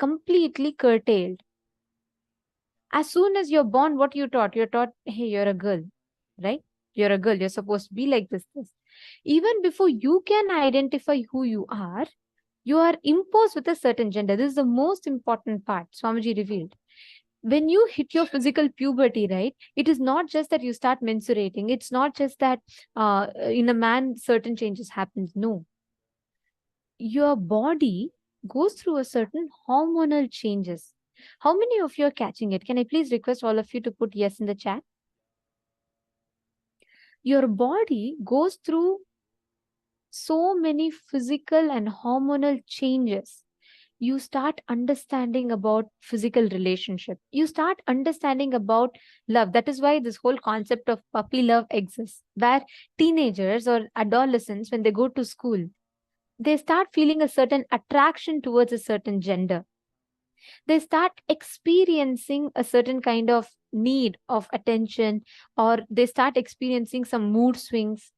completely curtailed. As soon as you're born, what you taught? You're taught, hey, you're a girl, right? You're a girl. You're supposed to be like this. Even before you can identify who you are imposed with a certain gender. This is the most important part, Swamiji revealed. When you hit your physical puberty, right, it is not just that you start mensurating. It's not just that in a man certain changes happens. No. Your body goes through a certain hormonal changes. How many of you are catching it? Can I please request all of you to put yes in the chat? Your body goes through so many physical and hormonal changes. You start understanding about physical relationship. You start understanding about love. That is why this whole concept of puppy love exists, where teenagers or adolescents, when they go to school, they start feeling a certain attraction towards a certain gender. They start experiencing a certain kind of need of attention, or they start experiencing some mood swings.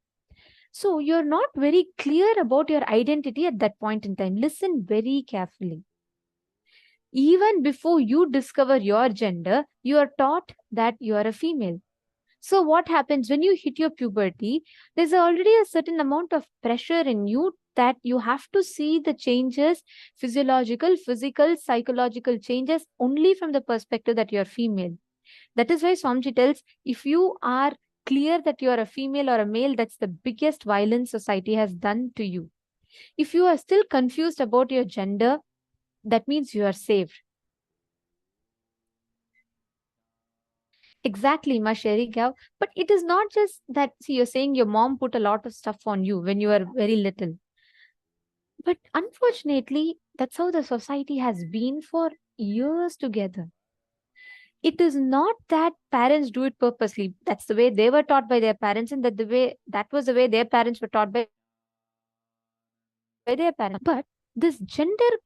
So you're not very clear about your identity at that point in time. Listen very carefully. Even before you discover your gender, you are taught that you are a female. So what happens when you hit your puberty? There's already a certain amount of pressure in you that you have to see the changes, physiological, physical, psychological changes only from the perspective that you're female. That is why Swamiji tells, if you are clear that you are a female or a male, that's the biggest violence society has done to you. If you are still confused about your gender, that means you are saved. Exactly, Masheri Gav. But it is not just that, see, you're saying your mom put a lot of stuff on you when you were very little. But unfortunately, that's how the society has been for years together. It is not that parents do it purposely. That's the way they were taught by their parents, and that was the way their parents were taught by their parents. But this gender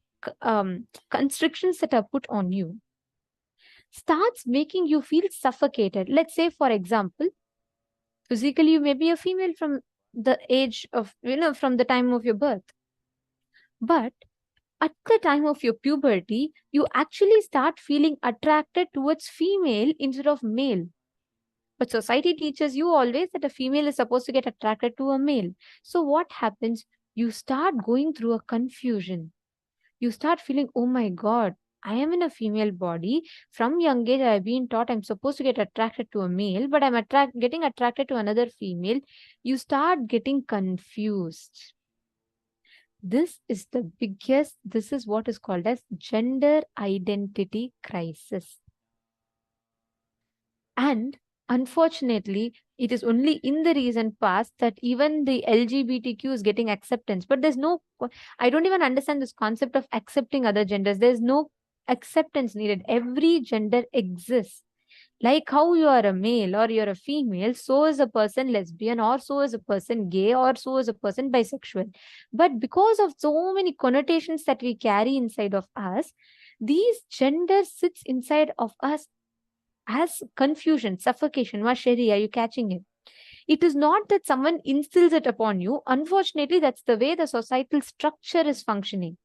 constrictions that are put on you starts making you feel suffocated. Let's say, for example, physically you may be a female from the age of, from the time of your birth. But at the time of your puberty, you actually start feeling attracted towards female instead of male. But society teaches you always that a female is supposed to get attracted to a male. So what happens? You start going through a confusion. You start feeling, oh my God, I am in a female body. From young age, I've been taught I'm supposed to get attracted to a male, but I'm getting attracted to another female. You start getting confused. This is what is called as gender identity crisis. And unfortunately, it is only in the recent past that even the LGBTQ is getting acceptance. But I don't even understand this concept of accepting other genders. There's no acceptance needed. Every gender exists. Like how you are a male or you're a female, so is a person lesbian, or so is a person gay, or so is a person bisexual. But because of so many connotations that we carry inside of us, these genders sits inside of us as confusion, suffocation. Masheri, are you catching it? It is not that someone instills it upon you. Unfortunately, that's the way the societal structure is functioning.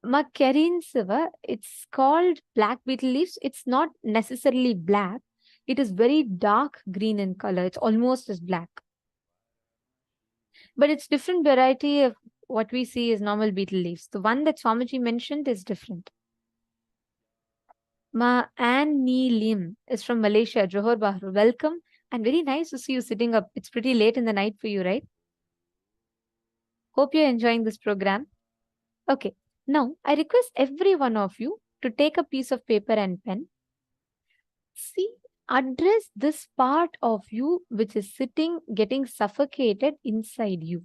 It's called black beetle leaves. It's not necessarily black. It is very dark green in color. It's almost as black. But it's different variety of what we see is normal beetle leaves. The one that Swamiji mentioned is different. Ma Annie Lim is from Malaysia, Johor Bahru. Welcome, and very nice to see you sitting up. It's pretty late in the night for you, right? Hope you're enjoying this program. Okay, now I request every one of you to take a piece of paper and pen. See, address this part of you which is sitting, getting suffocated inside you.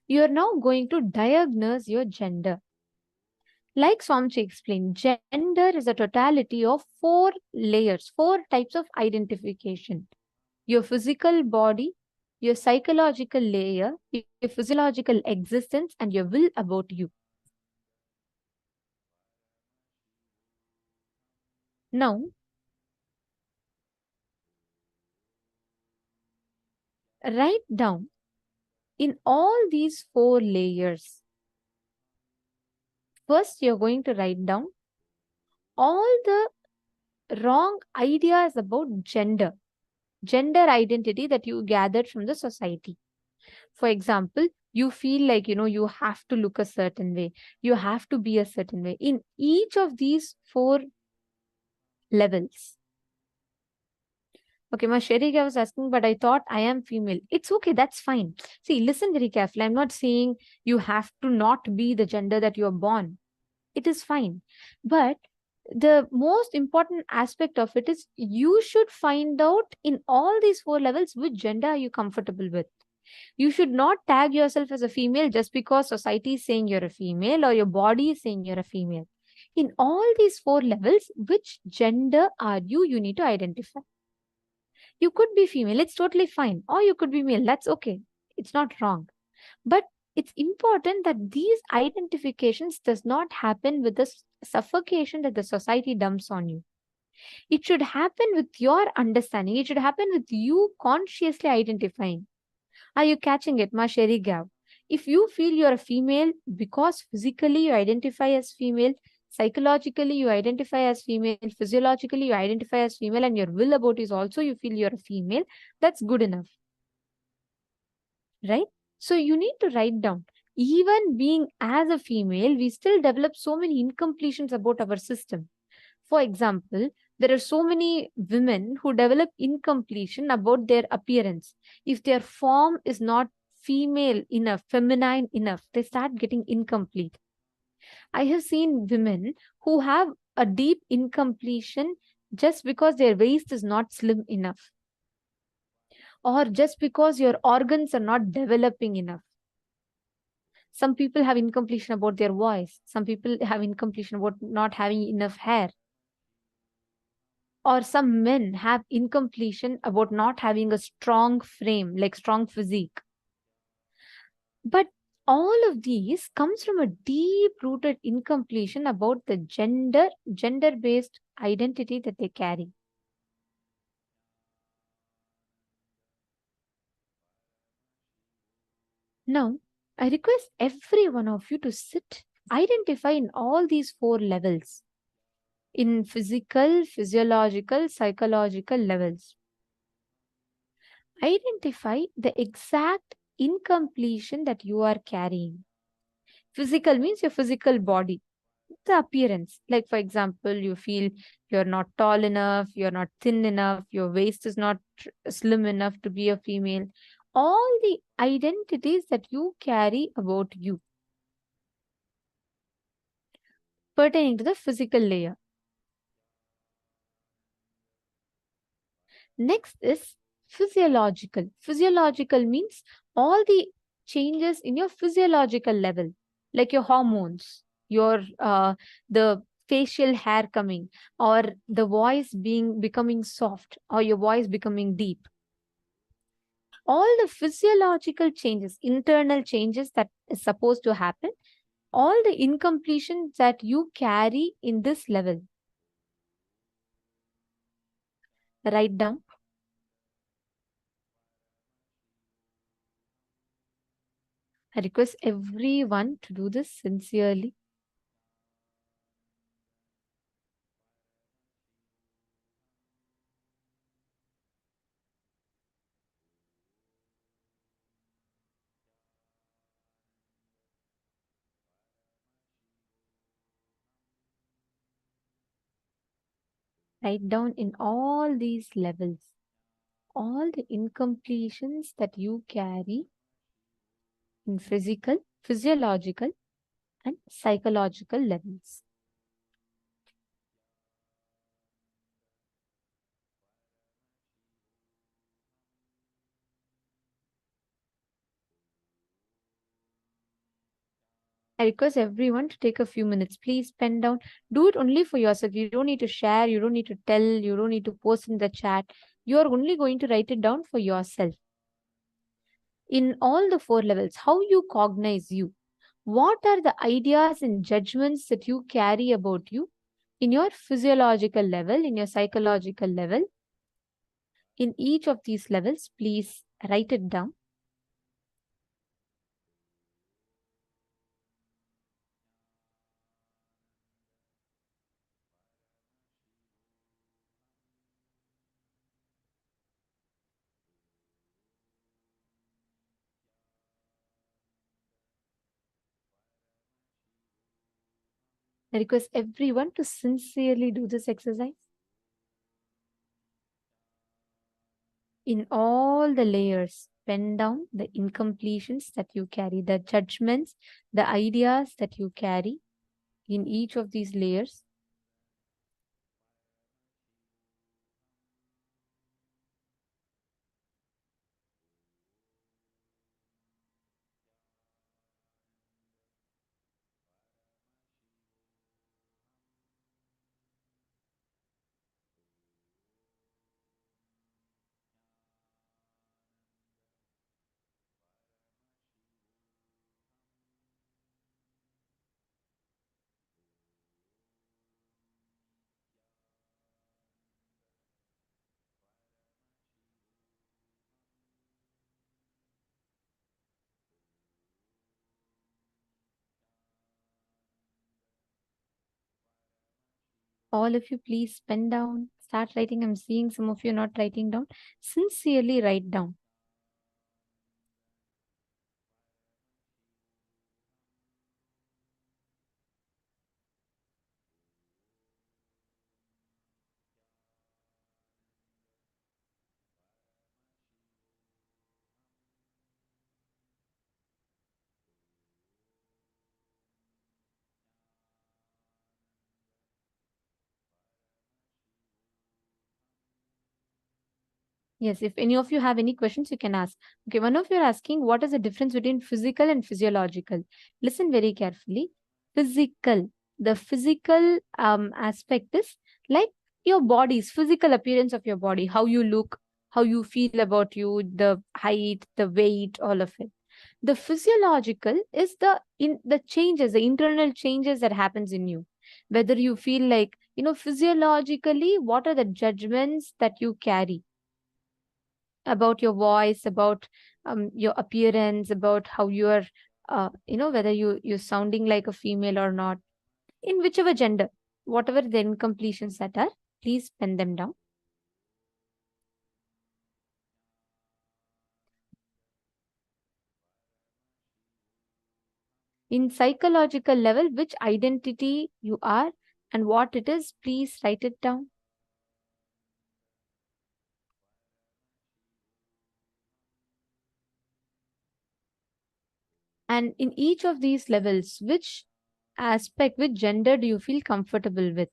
You are now going to diagnose your gender. Like Swamiji explained, gender is a totality of 4 layers, 4 types of identification. Your physical body, your psychological layer, your physiological existence, and your will about you. Now, write down In all these 4 layers, first you're going to write down all the wrong ideas about gender identity that you gathered from the society. For example, you feel like, you have to look a certain way, you have to be a certain way. In each of these 4 levels. Okay, my Sherika was asking, but I thought I am female. It's okay, that's fine. See, listen very carefully. I'm not saying you have to not be the gender that you are born. It is fine. But the most important aspect of it is you should find out in all these 4 levels which gender are you comfortable with. You should not tag yourself as a female just because society is saying you're a female or your body is saying you're a female. In all these 4 levels, which gender are you? You need to identify. You could be female, it's totally fine. Or you could be male, that's okay. It's not wrong. But it's important that these identifications does not happen with the suffocation that the society dumps on you. It should happen with your understanding. It should happen with you consciously identifying. Are you catching it, Ma Sherry Gav? If you feel you're a female because physically you identify as female, psychologically you identify as female, physiologically you identify as female, and your will about is also you feel you're a female, that's good enough. Right? So you need to write down. Even being as a female, we still develop so many incompletions about our system. For example, there are so many women who develop incompletion about their appearance. If their form is not female enough, feminine enough, they start getting incomplete. I have seen women who have a deep incompletion just because their waist is not slim enough, or just because your organs are not developing enough. Some people have incompletion about their voice. Some people have incompletion about not having enough hair. Or some men have incompletion about not having a strong frame, like strong physique. But all of these comes from a deep-rooted incompletion about the gender-based identity that they carry. Now, I request every one of you to sit, identify in all these 4 levels, in physical, physiological, psychological levels. Identify the exact incompletion that you are carrying. Physical means your physical body, the appearance. Like, for example, you feel you're not tall enough, you're not thin enough, your waist is not slim enough to be a female. All the identities that you carry about you pertaining to the physical layer. Next is physiological. Physiological means all the changes in your physiological level, like your hormones, your the facial hair coming, or the voice becoming soft, or your voice becoming deep. All the physiological changes, internal changes that is supposed to happen, all the incompletions that you carry in this level. Write down. I request everyone to do this sincerely. Write down in all these levels, all the incompletions that you carry in physical, physiological, and psychological levels. I request everyone to take a few minutes. Please pen down. Do it only for yourself. You don't need to share. You don't need to tell. You don't need to post in the chat. You are only going to write it down for yourself. In all the 4 levels, how you cognize you. What are the ideas and judgments that you carry about you in your physiological level, in your psychological level? In each of these levels, please write it down. I request everyone to sincerely do this exercise. In all the layers, pen down the incompletions that you carry, the judgments, the ideas that you carry in each of these layers. All of you, please pen down, start writing. I'm seeing some of you not writing down. Sincerely write down. Yes, if any of you have any questions, you can ask. Okay, one of you are asking, what is the difference between physical and physiological? Listen very carefully. Physical. The physical aspect is like your body's physical appearance of your body, how you look, how you feel about you, the height, the weight, all of it. The physiological is the changes, the internal changes that happens in you. Whether you feel like, physiologically, what are the judgments that you carry about your voice, about your appearance, about how you are, whether you're sounding like a female or not, in whichever gender, whatever the incompletions that are, please pen them down. In psychological level, which identity you are and what it is, please write it down. And in each of these levels, which aspect, which gender do you feel comfortable with?